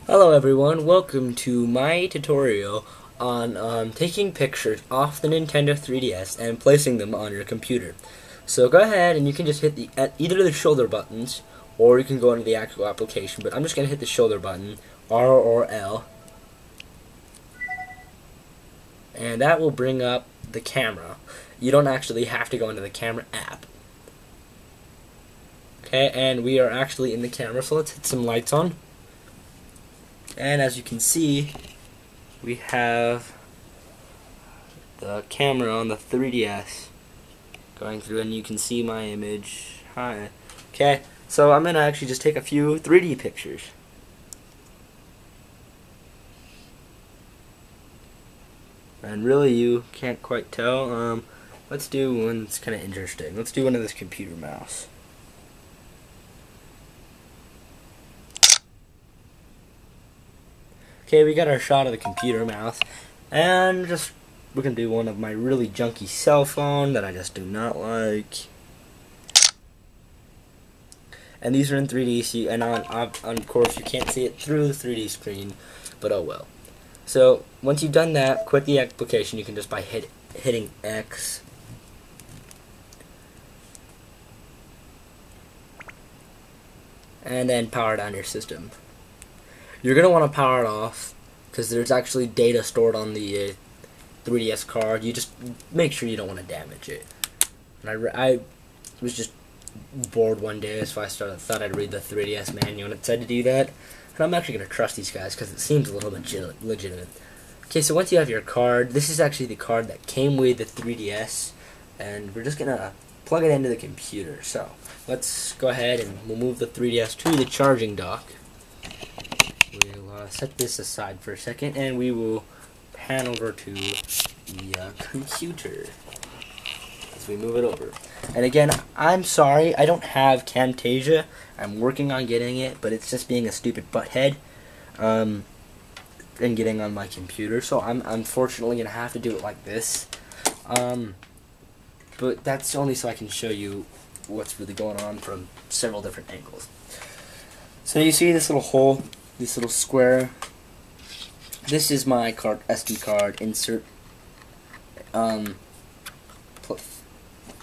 Hello everyone, welcome to my tutorial on taking pictures off the Nintendo 3DS and placing them on your computer. So go ahead and you can just hit either the shoulder buttons or you can go into the actual application, but I'm just going to hit the shoulder button, R or L, and that will bring up the camera. You don't actually have to go into the camera app. Okay, and we are actually in the camera, so let's hit some lights on. And as you can see, we have the camera on the 3DS going through, and you can see my image. Hi. Okay, so I'm going to actually just take a few 3D pictures. And really, you can't quite tell. Let's do one that's kind of interesting. Let's do one of this computer mouse. Okay, we got our shot of the computer mouse, and we're gonna do one of my really junky cell phone that I just do not like. And these are in 3D, so and of course you can't see it through the 3D screen, but oh well. So once you've done that, quit the application. You can just by hitting X. And then power down your system. You're going to want to power it off because there's actually data stored on the 3DS card. You just make sure you don't want to damage it. And I was just bored one day, so I thought I'd read the 3DS manual, and it said to do that. And I'm actually going to trust these guys because it seems a little bit legitimate. Okay, so once you have your card, this is actually the card that came with the 3DS, and we're just going to plug it into the computer. So let's go ahead and we'll move the 3DS to the charging dock. We'll set this aside for a second, and we will pan over to the computer as we move it over. And again, I'm sorry, I don't have Camtasia. I'm working on getting it, but it's just being a stupid butthead and getting on my computer, so I'm unfortunately going to have to do it like this. But that's only so I can show you what's really going on from several different angles. So you see this little hole, this little square. This is my SD card insert.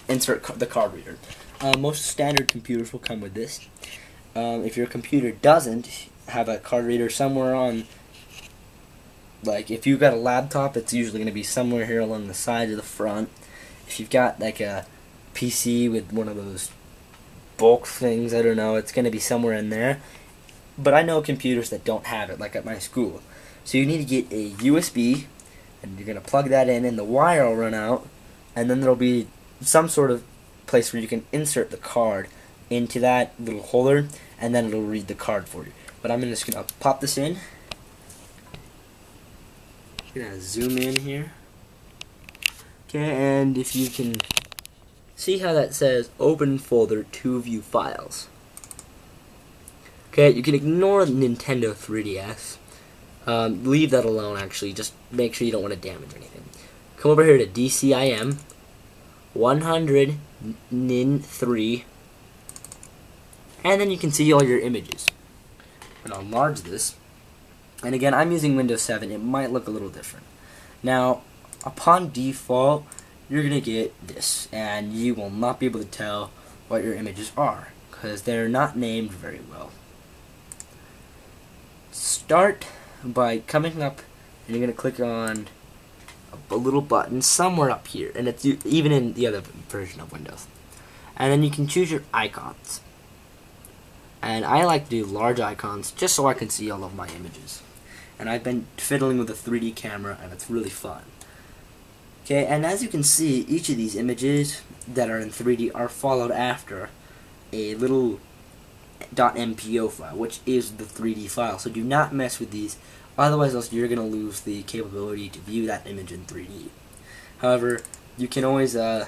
Insert the card reader. Most standard computers will come with this. If your computer doesn't have a card reader somewhere on, like if you've got a laptop, it's usually going to be somewhere here along the side or the front. If you've got like a PC with one of those bulk things, I don't know, it's going to be somewhere in there. But I know computers that don't have it, like at my school. So you need to get a USB, and you're going to plug that in, and the wire will run out, and then there'll be some sort of place where you can insert the card into that little holder, and then it'll read the card for you. But I'm just going to pop this in. I'm going to zoom in here. Okay, and if you can see how that says open folder to view files. Okay, you can ignore the Nintendo 3DS. Leave that alone, actually. Just make sure you don't want to damage anything. Come over here to DCIM 100 Nin3, and then you can see all your images. And I'll enlarge this. And again, I'm using Windows 7. It might look a little different. Now, upon default, you're going to get this, and you will not be able to tell what your images are because they're not named very well. Start by coming up, and you're going to click on a little button somewhere up here, and it's even in the other version of Windows. And then you can choose your icons. And I like to do large icons just so I can see all of my images. And I've been fiddling with a 3D camera, and it's really fun. Okay, and as you can see, each of these images that are in 3D are followed after a little .mpo file, which is the 3D file. So do not mess with these, otherwise else you're going to lose the capability to view that image in 3D. However, you can always double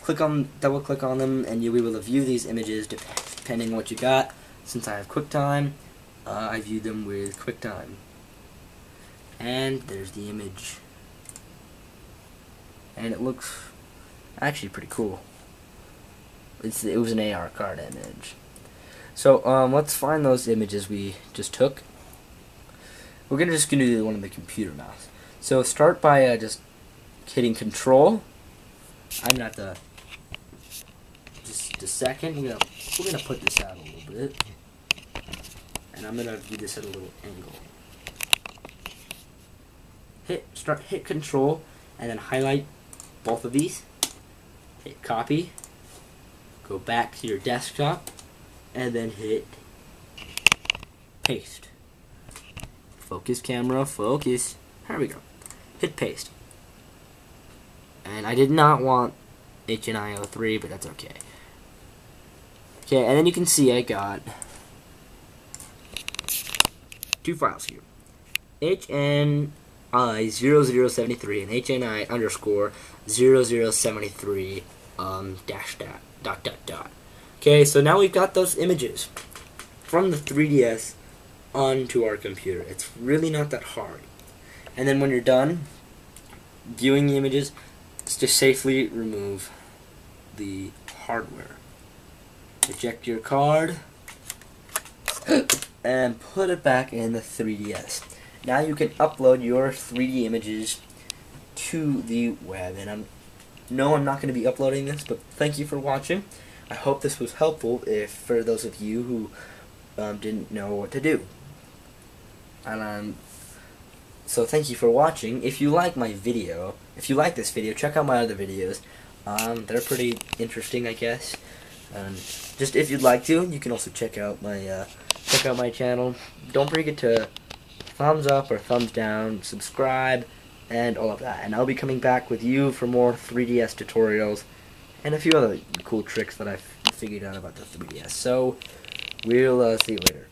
click on them, and you'll be able to view these images depending on what you got. Since I have QuickTime, I view them with QuickTime. And there's the image. And it looks actually pretty cool. It was an AR card image. So let's find those images we just took. we're just gonna do the one on the computer mouse. So start by just hitting Control. I'm gonna have to just a second. We're gonna put this out a little bit, and I'm gonna do this at a little angle. Hit Control, and then highlight both of these. Hit Copy. Go back to your desktop, and then hit Paste. Focus, camera, focus. There we go. Hit Paste. And I did not want HNI03, but that's okay. Okay, and then you can see I got two files here. HNI0073 and HNI underscore 0073 dash dot. Okay, so now we've got those images from the 3DS onto our computer. It's really not that hard. And then when you're done viewing the images, just safely remove the hardware. Eject your card and put it back in the 3DS. Now you can upload your 3D images to the web. And I'm not going to be uploading this, but thank you for watching. I hope this was helpful for those of you who didn't know what to do. And so thank you for watching. If you like my video, if you like this video, check out my other videos. They're pretty interesting, I guess. Just if you'd like to, you can also check out my channel. Don't forget to thumbs up or thumbs down, subscribe, and all of that. And I'll be coming back with you for more 3DS tutorials and a few other cool tricks that I've figured out about the 3DS. So we'll see you later.